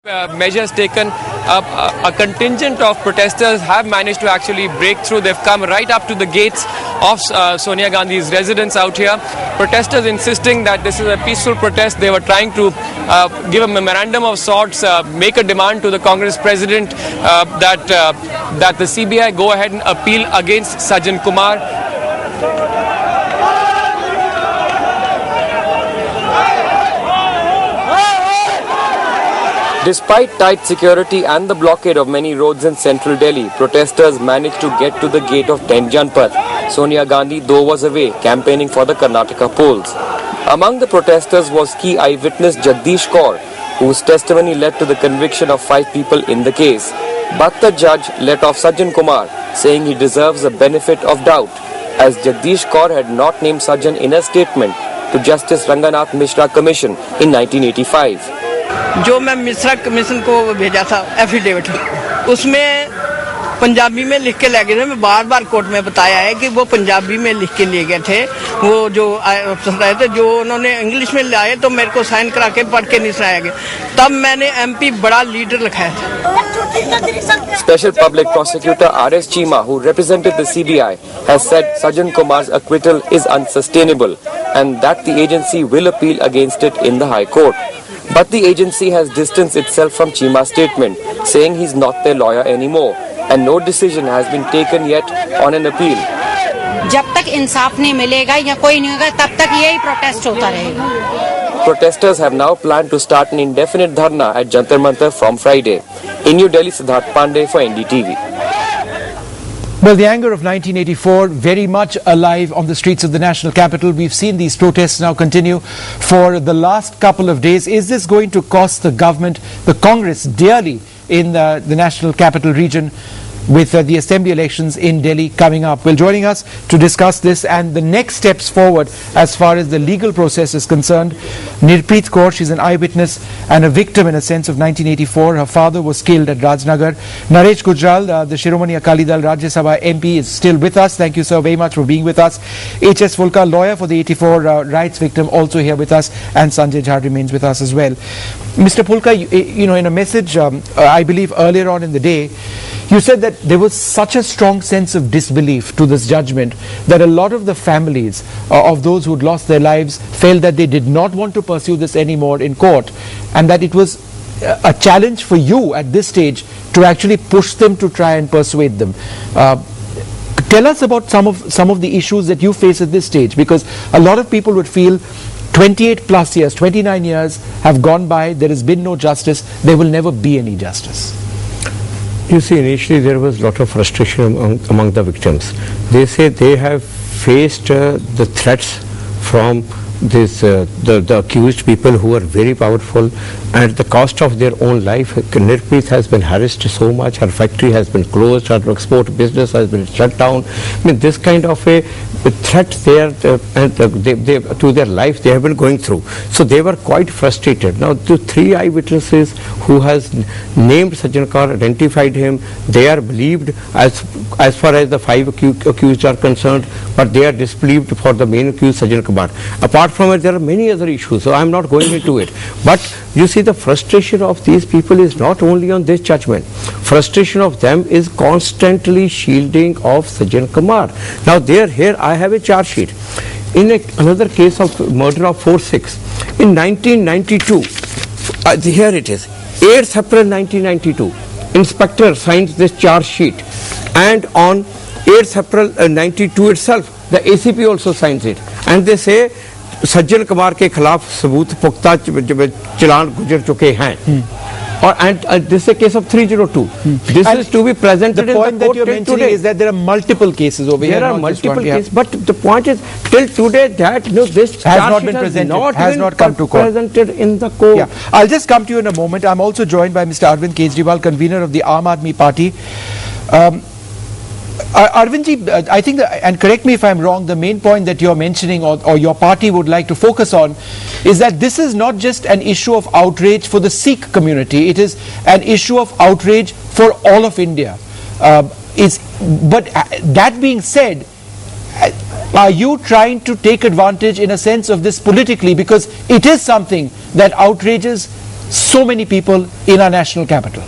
Measures taken, a contingent of protesters have managed to actually break through. They've come right up to the gates of Sonia Gandhi's residence out here. Protesters insisting that this is a peaceful protest. They were trying to give a memorandum of sorts, make a demand to the Congress president that the CBI go ahead and appeal against Sajjan Kumar. Despite tight security and the blockade of many roads in central Delhi, protesters managed to get to the gate of Janpath. Sonia Gandhi, though, was away campaigning for the Karnataka polls. Among the protesters was key eyewitness Jagdish Kaur, whose testimony led to the conviction of 5 people in the case. But the judge let off Sajjan Kumar, saying he deserves the benefit of doubt, as Jagdish Kaur had not named Sajjan in a statement to Justice Ranganath Mishra Commission in 1985. जो मैं Mishra commission को भेजा था affidavit, उसमें पंजाबी में लिख के ले गए थे। मैं बार बार कोर्ट में बताया है कि वो पंजाबी में लिख के लिए गए थे। वो जो अफसर रहे थे, जो उन्होंने इंग्लिश में लाए तो मेरे को साइन करा के पढ़ के नहीं सुनाया गया। तब मैंने एमपी बड़ा लीडर लिखाया था। Special Public Prosecutor R.S. Cheema, who represented the CBI, has said Sajjan Kumar's acquittal is unsustainable and that the agency will appeal against it in the High Court. But the agency has distanced itself from Cheema's statement, saying he's not their lawyer anymore, and no decision has been taken yet on an appeal. जब तक इंसाफ नहीं मिलेगा या कोई नहीं होगा, तब तक यही प्रोटेस्ट होता रहेगा। Protesters have now planned to start an indefinite dharna at Jantar Mantar from Friday. In New Delhi, Siddharth Pandey for NDTV. Well, the anger of 1984 very much alive on the streets of the national capital. We've seen these protests now continue for the last couple of days. Is this going to cost the government, the Congress, dearly in the national capital region with the assembly elections in Delhi coming up? Well, joining us to discuss this and the next steps forward as far as the legal process is concerned, Nirpreet Kaur. She's an eyewitness and a victim in a sense of 1984. Her father was killed at Rajnagar. Naresh Gujral, the Shiromani Akali Dal Rajya Sabha MP, is still with us. Thank you, sir, very much for being with us. H.S. Phoolka, lawyer for the 84 rights victim, also here with us, and Sanjay Jha remains with us as well. Mr. Phoolka, you know, in a message, I believe earlier on in the day, you said that there was such a strong sense of disbelief to this judgment that a lot of the families of those who'd lost their lives felt that they did not want to pursue this anymore in court, and that it was a challenge for you at this stage to actually push them to try and persuade them. Tell us about some of the issues that you face at this stage, because a lot of people would feel 28 plus years, 29 years have gone by, there has been no justice, there will never be any justice. You see, initially there was a lot of frustration among the victims. They say they have faced the threats from the accused people who are very powerful, and at the cost of their own life. Nirpreet has been harassed so much, her factory has been closed, her export business has been shut down. I mean, this kind of a threat to their life they have been going through. So they were quite frustrated. Now the 3 eyewitnesses who has named Sajjan Kaur, identified him, they are believed as far as the 5 accused are concerned, but they are disbelieved for the main accused Sajjan Kumar. Apart from it, there are many other issues, so I am not going into it. But you see, the frustration of these people is not only on this judgment. Frustration of them is constantly shielding of Sajjan Kumar. Now here I have a charge sheet. In another case of murder of 4-6, in 1992, here it is, 8th April 1992, inspector signs this charge sheet, and on 8th April 92 itself, the ACP also signs it, and they say Sajjan Kumar के खिलाफ सबूत पुख्ता चलान गुजर चुके हैं. And this is a case of 302. This is to be presented in the court. The point that you are mentioning is that there are multiple cases over here. There are multiple cases, but the point is, till today, that this has not been presented, has not come to court. Presented in the court. Yeah. I'll just come to you in a moment. I'm also joined by Mr. Arvind Kejriwal, convener of the Aam Aadmi Party. Arvindji, I think, and correct me if I'm wrong, the main point that you're mentioning or your party would like to focus on is that this is not just an issue of outrage for the Sikh community, it is an issue of outrage for all of India. But that being said, are you trying to take advantage in a sense of this politically, because it is something that outrages so many people in our national capital?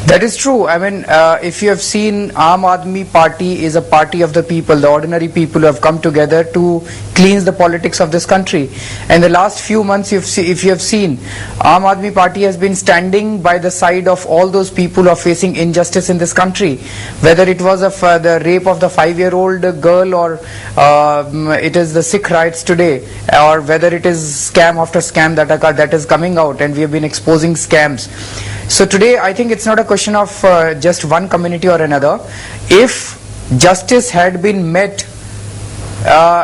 That is true. I mean, if you have seen, Aam Aadmi Party is a party of the people, the ordinary people who have come together to cleanse the politics of this country. And the last few months, if you have seen, Aam Aadmi Party has been standing by the side of all those people who are facing injustice in this country. Whether it was the rape of the 5-year-old girl, or it is the Sikh riots today, or whether it is scam after scam that is coming out, and we have been exposing scams. So today, I think it's not a question of just one community or another. If justice had been met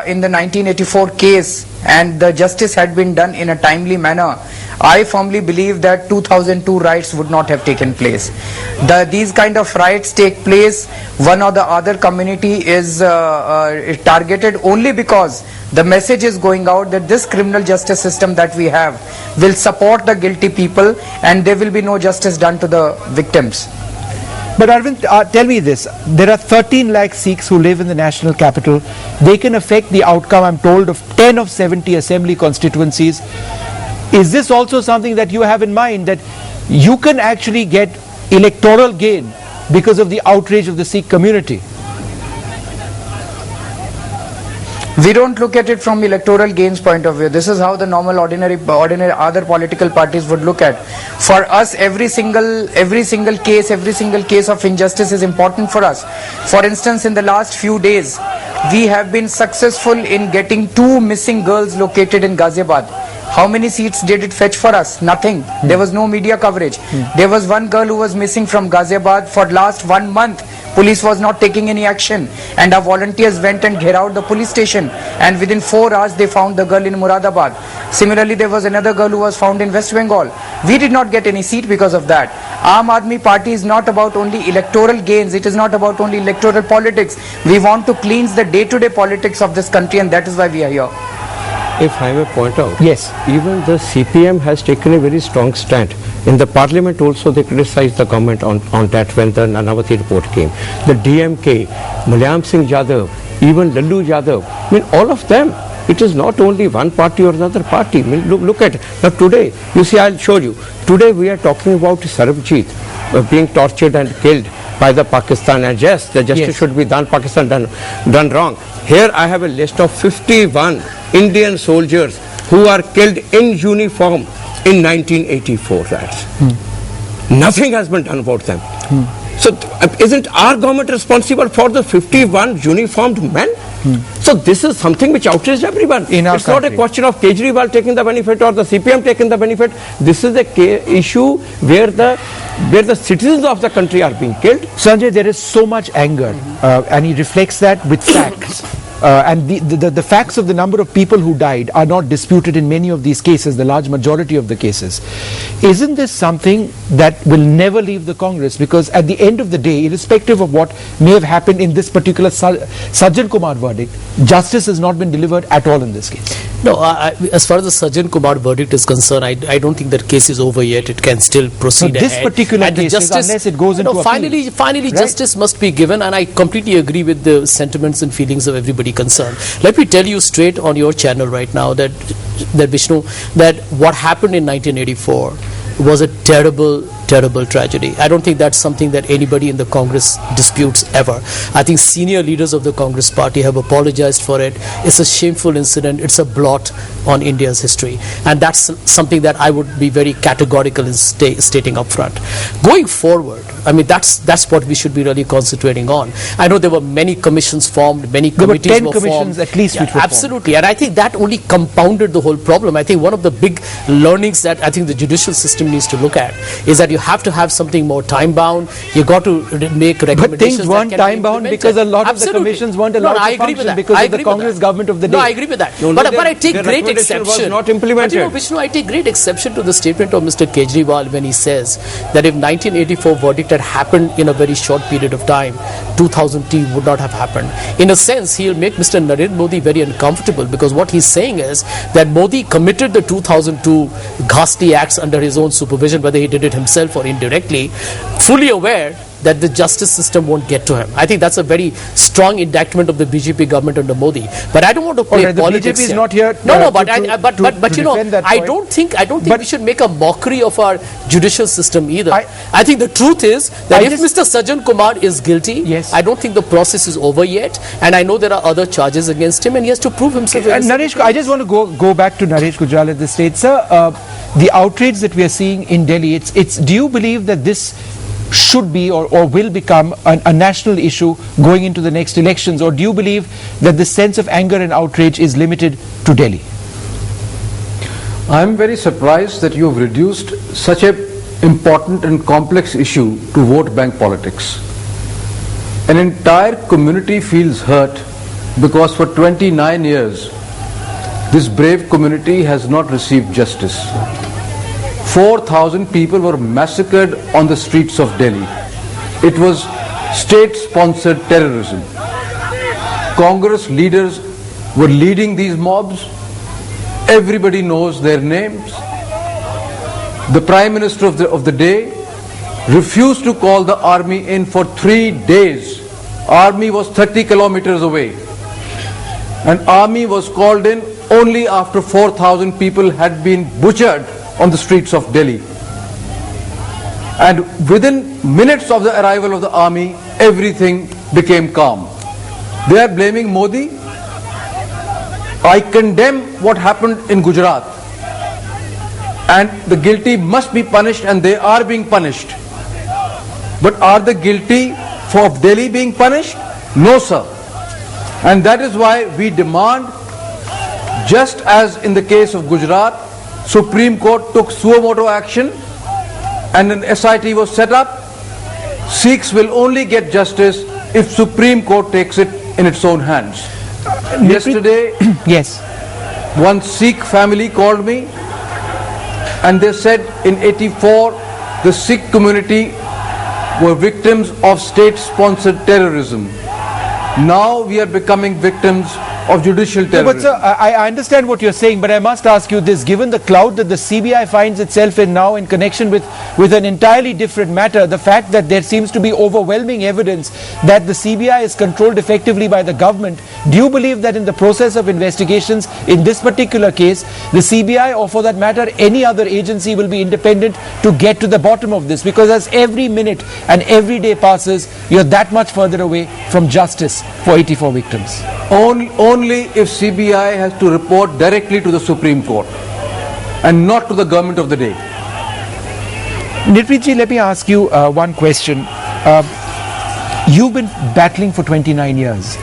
in the 1984 case, and the justice had been done in a timely manner, I firmly believe that 2002 riots would not have taken place. These kind of riots take place, one or the other community is targeted only because the message is going out that this criminal justice system that we have will support the guilty people, and there will be no justice done to the victims. But Arvind, tell me this, there are 13 lakh Sikhs who live in the national capital. They can affect the outcome, I'm told, of 10 of 70 assembly constituencies. Is this also something that you have in mind, that you can actually get electoral gain because of the outrage of the Sikh community? We don't look at it from electoral gains point of view. This is how the normal ordinary other political parties would look at. For us, every single case of injustice is important for us. For instance, in the last few days, we have been successful in getting 2 missing girls located in Ghaziabad. How many seats did it fetch for us? Nothing. There was no media coverage. There was one girl who was missing from Ghaziabad for last 1 month. Police was not taking any action, and our volunteers went and gherao out the police station, and within 4 hours they found the girl in Muradabad. Similarly, there was another girl who was found in West Bengal. We did not get any seat because of that. Aam Aadmi Party is not about only electoral gains, it is not about only electoral politics. We want to cleanse the day-to-day politics of this country, and that is why we are here. If I may point out, yes, even the CPM has taken a very strong stand. In the parliament also they criticized the government on that when the Nanavati report came. The DMK, Mulayam Singh Yadav, even Lallu Yadav, I mean all of them. It is not only one party or another party. I mean, look at it. Now today, you see, I'll show you. Today we are talking about Sarabjit being tortured and killed by the Pakistan, and yes, the justice should be done, Pakistan done wrong. Here I have a list of 51 Indian soldiers who are killed in uniform in 1984. Nothing has been done about them. So isn't our government responsible for the 51 uniformed men? So this is something which outrages everyone. It's not a question of Kejriwal taking the benefit or the CPM taking the benefit. This is a issue where the citizens of the country are being killed. Sanjay, there is so much anger, and he reflects that with facts. And the facts of the number of people who died are not disputed in many of these cases, the large majority of the cases. Isn't this something that will never leave the Congress? Because at the end of the day, irrespective of what may have happened in this particular Sajjan Kumar verdict, justice has not been delivered at all in this case. No, as far as the Sajjan Kumar verdict is concerned, I don't think that case is over yet. It can still proceed ahead. This particular case, unless it goes into finally, right? Justice must be given, and I completely agree with the sentiments and feelings of everybody concerned. Let me tell you straight on your channel right now that Vishnu, that what happened in 1984 was a terrible tragedy. I don't think that's something that anybody in the Congress disputes ever. I think senior leaders of the Congress party have apologized for it. It's a shameful incident. It's a blot on India's history. And that's something that I would be very categorical in stating up front. Going forward, I mean, that's what we should be really concentrating on. I know there were many commissions formed, many committees were formed. There were 10 commissions at least which were absolutely. Formed. And I think that only compounded the whole problem. I think one of the big learnings that I think the judicial system needs to look at is that you have to have something more time bound. You got to make recommendations. But things weren't time bound because a lot of the commissions weren't allowed to function because of the Congress government of the day. No, I agree with that. But I take great exception. Was not implemented. But you know, Vishnu, I take great exception to the statement of Mr. Kejriwal when he says that if 1984 verdict had happened in a very short period of time, 2002 would not have happened. In a sense, he'll make Mr. Narendra Modi very uncomfortable, because what he's saying is that Modi committed the 2002 ghastly acts under his own supervision, whether he did it himself or indirectly, fully aware that the justice system won't get to him. I think that's a very strong indictment of the BJP government under Modi. But I don't want to play Alright, the politics BJP is here. not here No, but to you know, defend that I point. don't think But- we should make a mockery of our judicial system either. I think the truth is that I if just- Mr. Sajjan Kumar is guilty, Yes. I don't think the process is over yet, and I know there are other charges against him, and he has to prove himself. Naresh, I just want to go back to Naresh Gujral at this stage, sir. The outrage that we are seeing in Delhi, it's. Do you believe that this should be or will become a national issue going into the next elections, or do you believe that the sense of anger and outrage is limited to Delhi? I am very surprised that you have reduced such an important and complex issue to vote bank politics. An entire community feels hurt because for 29 years this brave community has not received justice. 4,000 people were massacred on the streets of Delhi. It was state-sponsored terrorism. Congress leaders were leading these mobs. Everybody knows their names. The Prime Minister of the day refused to call the army in for 3 days. Army was 30 kilometers away. And army was called in only after 4,000 people had been butchered on the streets of Delhi. And within minutes of the arrival of the army, everything became calm. They are blaming Modi. I condemn what happened in Gujarat. And the guilty must be punished, and they are being punished. But are the guilty for Delhi being punished? No, sir. And that is why we demand, just as in the case of Gujarat, Supreme Court took suo motu action and an SIT was set up. Sikhs will only get justice if Supreme Court takes it in its own hands. Yesterday, Yes. one Sikh family called me and they said in 84 the Sikh community were victims of state-sponsored terrorism. Now we are becoming victims of judicial No, terrorism. but sir, I understand what you're saying, but I must ask you this, given the cloud that the CBI finds itself in now in connection with an entirely different matter, the fact that there seems to be overwhelming evidence that the CBI is controlled effectively by the government, do you believe that in the process of investigations in this particular case, the CBI or for that matter any other agency will be independent to get to the bottom of this? Because as every minute and every day passes, you're that much further away from justice for 84 victims. Only if CBI has to report directly to the Supreme Court and not to the government of the day. Nitpreet ji, let me ask you one question. You've been battling for 29 years.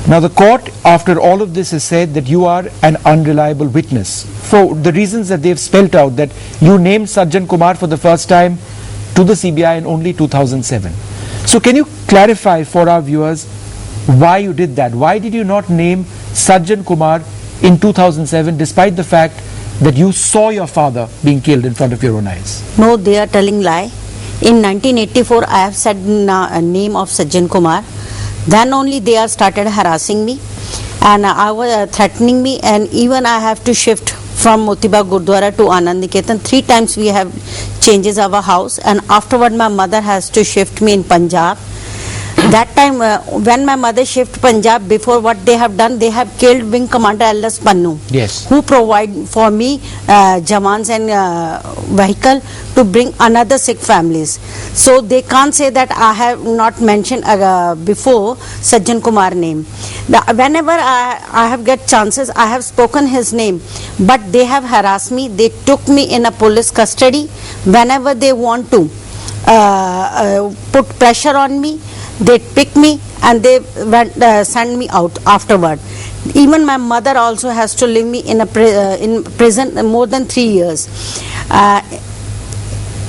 Now the court, after all of this, has said that you are an unreliable witness for the reasons that they've spelt out, that you named Sajjan Kumar for the first time to the CBI in only 2007. So can you clarify for our viewers why you did that? Why did you not name Sajjan Kumar in 2007 despite the fact that you saw your father being killed in front of your own eyes? No, they are telling lie. In 1984, I have said a name of Sajjan Kumar. Then only they are started harassing me, and I was threatening me, and even I have to shift from Motiba Gurdwara to Anand Niketan. 3 times we have changes our house, and afterward my mother has to shift me in Punjab. That time when my mother shift Punjab, before what they have done, they have killed Wing Commander L.S. Pannu, Yes. who provide for me Jamans and vehicle to bring another Sikh families. So they can't say that I have not mentioned before Sajjan Kumar name. Whenever I have get chances, I have spoken his name, but they have harassed me. They took me in a police custody. Whenever they want to put pressure on me, they pick me and they send me out afterward. Even my mother also has to leave me in in prison more than 3 years.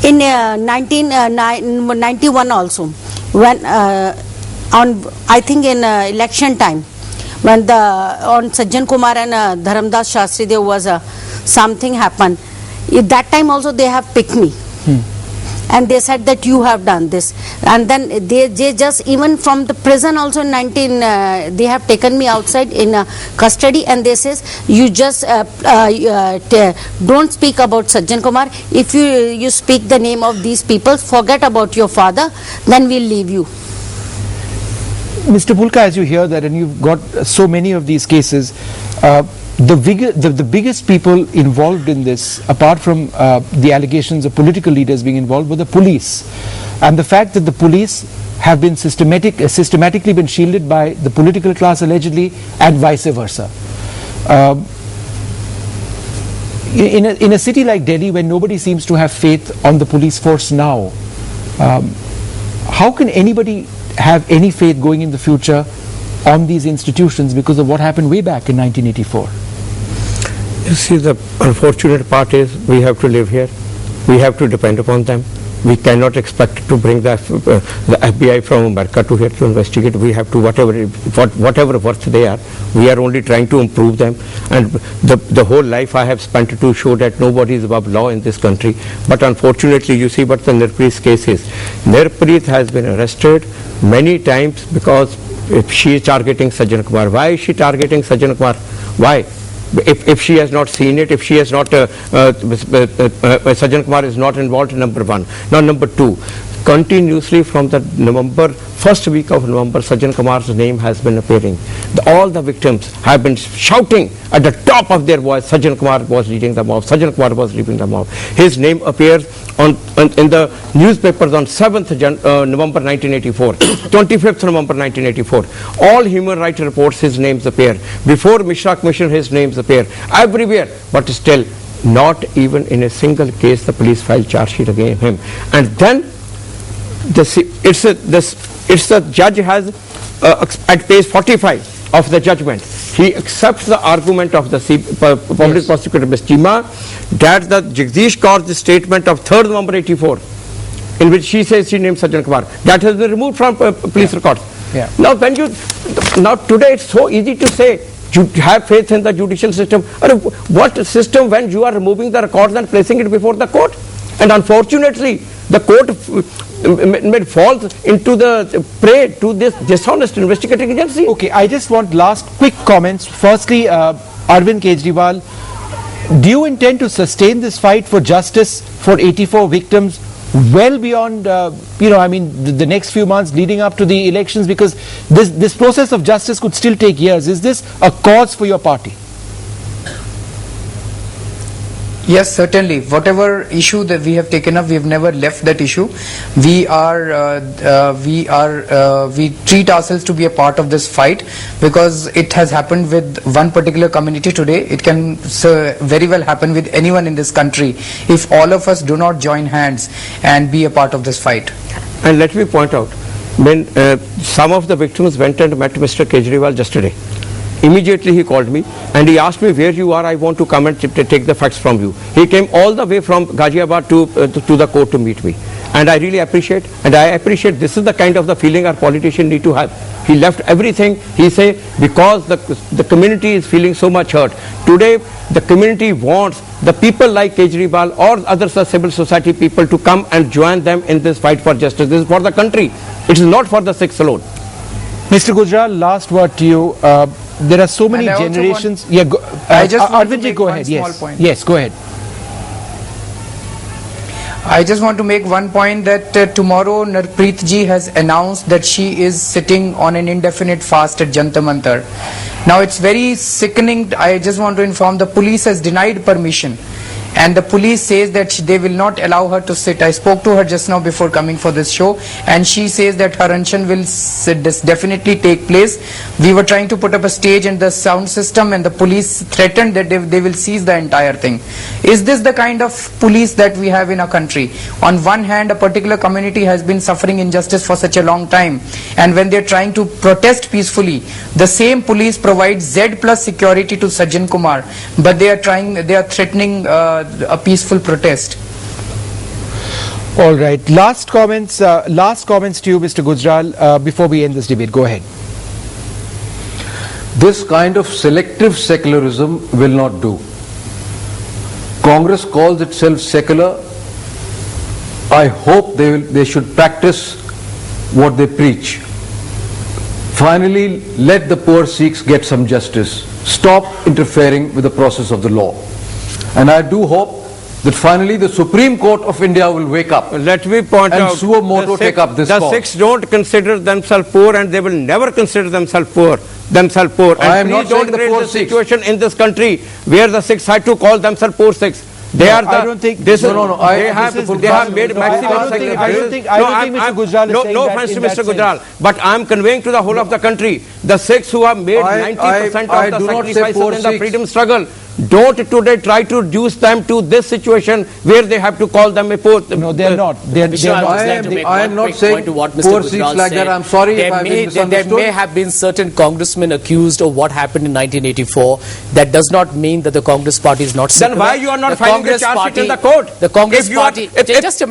In 1991 also, when I think in election time, when on Sajjan Kumar and Dharamdas Shastri there was something happened. At that time also they have picked me. and they said that you have done this, and then they just, even from the prison also in they have taken me outside in custody, and they says you just don't speak about Sajjan Kumar. If you speak the name of these people, forget about your father, then we'll leave you. Mr. Phoolka, as you hear that, and you've got so many of these cases, the biggest people involved in this, apart from the allegations of political leaders being involved, were the police. And the fact that the police have been systematically been shielded by the political class allegedly, and vice versa. In a city like Delhi, where nobody seems to have faith on the police force now, how can anybody have any faith going in the future on these institutions because of what happened way back in 1984? You see, the unfortunate part is we have to live here. We have to depend upon them. We cannot expect to bring the FBI from America to here to investigate. We have to, whatever worth they are, we are only trying to improve them. And the whole life I have spent to show that nobody is above law in this country. But unfortunately, you see what the Nirpreet's case is. Nirpreet has been arrested many times because if she is targeting Sajjan Kumar. Why is she targeting Sajjan Kumar? Why? If she has not seen it, if she has not, Sajjan Kumar is not involved, number one. Now, number two, continuously from the first week of November, Sajjan Kumar's name has been appearing. All the victims have been shouting at the top of their voice, Sajjan Kumar was leading the mob, Sajjan Kumar was leading the mob. His name appears in the newspapers on 7th November 1984, 25th November 1984. All human rights reports, his names appear. Before Mishra Commission, his names appear. Everywhere. But still, not even in a single case the police filed charge sheet against him. And then the judge has at page 45 of the judgment, he accepts the argument of the public prosecutor Ms. Chima that the Jagdish Kaur's statement of 3rd November 84, in which she says she named Sajjan Kumar, that has been removed from police records. Now today it's so easy to say you have faith in the judicial system. What system when you are removing the records and placing it before the court? And unfortunately, the court falls into the prey to this dishonest investigating agency. Okay, I just want last quick comments. Firstly, Arvind Kejriwal, do you intend to sustain this fight for justice for 84 victims well beyond, the next few months leading up to the elections? Because this process of justice could still take years. Is this a cause for your party? Yes, certainly. Whatever issue that we have taken up, we have never left that issue. We treat ourselves to be a part of this fight because it has happened with one particular community today. It can very well happen with anyone in this country if all of us do not join hands and be a part of this fight. And let me point out, when some of the victims went and met Mr. Kejriwal yesterday, immediately he called me and he asked me, where you are, I want to come and take the facts from you. He came all the way from Ghaziabad to the court to meet me. And I really appreciate, this is the kind of the feeling our politicians need to have. He left everything, he say, because the community is feeling so much hurt. Today, the community wants the people like Kejriwal or other civil society people to come and join them in this fight for justice. This is for the country. It is not for the Sikhs alone. Mr. Gujral, last word to you. There are so many generations. Arvindji, go ahead. Yes, go ahead. I just want to make one point that tomorrow Nirpreet ji has announced that she is sitting on an indefinite fast at Jantar Mantar. Now it's very sickening. I just want to inform the police has denied permission. And the police says that they will not allow her to sit. I spoke to her just now before coming for this show, and she says that her unction will definitely take place. We were trying to put up a stage and the sound system, and the police threatened that they will seize the entire thing. Is this the kind of police that we have in our country? On one hand, a particular community has been suffering injustice for such a long time, and when they are trying to protest peacefully, the same police provides Z plus security to Sajjan Kumar, but they are threatening a peaceful protest. All right. Last comments to you, Mr. Gujral, before we end this debate. Go ahead. This kind of selective secularism will not do. Congress calls itself secular. I hope they should practice what they preach. Finally, let the poor Sikhs get some justice. Stop interfering with the process of the law. And I do hope that finally the Supreme Court of India will wake up. Let me point and out, suo moto take up this the cause. Sikhs don't consider themselves poor, and they will never consider themselves poor. And I am not please don't saying the create poor the Sikhs. situation in this country where the Sikhs had to call themselves poor Sikhs. They No, are the, I don't think- this no, is, no, no, they I- have, this is- they have made no, maximum I don't think sacrifices. Mr. Gujral is saying no that offense to in that Mr. Gujral, sense. but I am conveying to the whole of the country, the Sikhs who have made 90% I of the do not say sacrifices poor in the Sikhs. freedom struggle, don't today try to reduce them to this situation where they have to call them a poor. No, they're not. They're Vishnu, not. I would like to make I am one not quick saying point to what Mr. poor Gujral Sikhs like that. said. I'm sorry if I've been There misunderstood. may have been certain congressmen accused of what happened in 1984. That does not mean that the Congress party is not secular. Then why you are not The filing the Congress charge sheet party, in the court? The Congress If you are- party. if- Just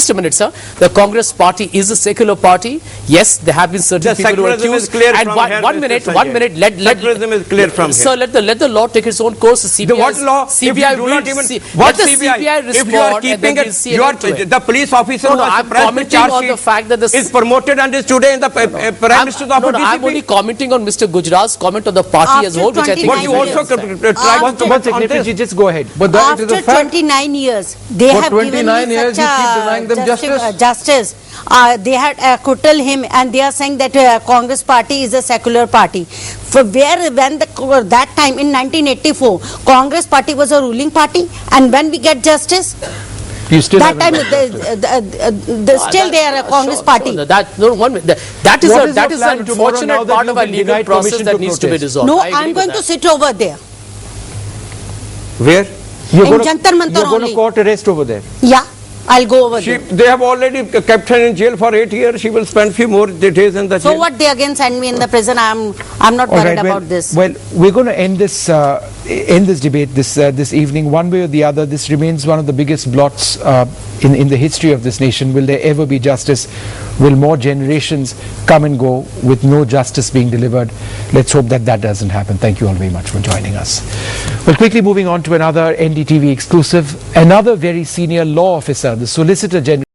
a minute, sir. The Congress party is a secular party. Yes, there have been certain The people who are secularism is accused. clear And from one, here, one Mr. minute, Sanjay. one minute. Secularism is clear from Sir, here. let the law take its own course. CBI, What law? CBI if you do not even, let what the CBI? CBI If you are respond, and keeping then it, we'll see you an are, end to it. the police officer No, who has I'm suppressed the commenting charge on the sheet fact that is promoted and is today in the Prime Minister's office. I'm only commenting on Mr. Gujaral's comment on the party as a whole, which I think What is you very also understandable. try to One comment on second, this. just go ahead. But that it is After a fact. 29 years, they For have given 29 me years, such you keep a denying them justice. justice. They had acquittal him, and they are saying that Congress party is a secular party. For that time in 1984, Congress party was a ruling party, and when we get justice, You still that haven't time still they are a Congress party. That What is is that your is an plan tomorrow now unfortunate that part you've of our been legal denied process permission that to needs to be protest? resolved. No, I agree I'm with going that. to sit over there. Where? You're In going Jantar Mantar You're going to only. court arrest over there. Yeah, I'll go over there. They have already kept her in jail for 8 years. She will spend few more days in the So jail. what, they again send me in the prison? I'm not All worried right, about this. Well, we're going to end this debate this evening. One way or the other, this remains one of the biggest blots in the history of this nation. Will there ever be justice? Will more generations come and go with no justice being delivered? Let's hope that that doesn't happen. Thank you all very much for joining us. Well, quickly moving on to another NDTV exclusive. Another very senior law officer, the Solicitor General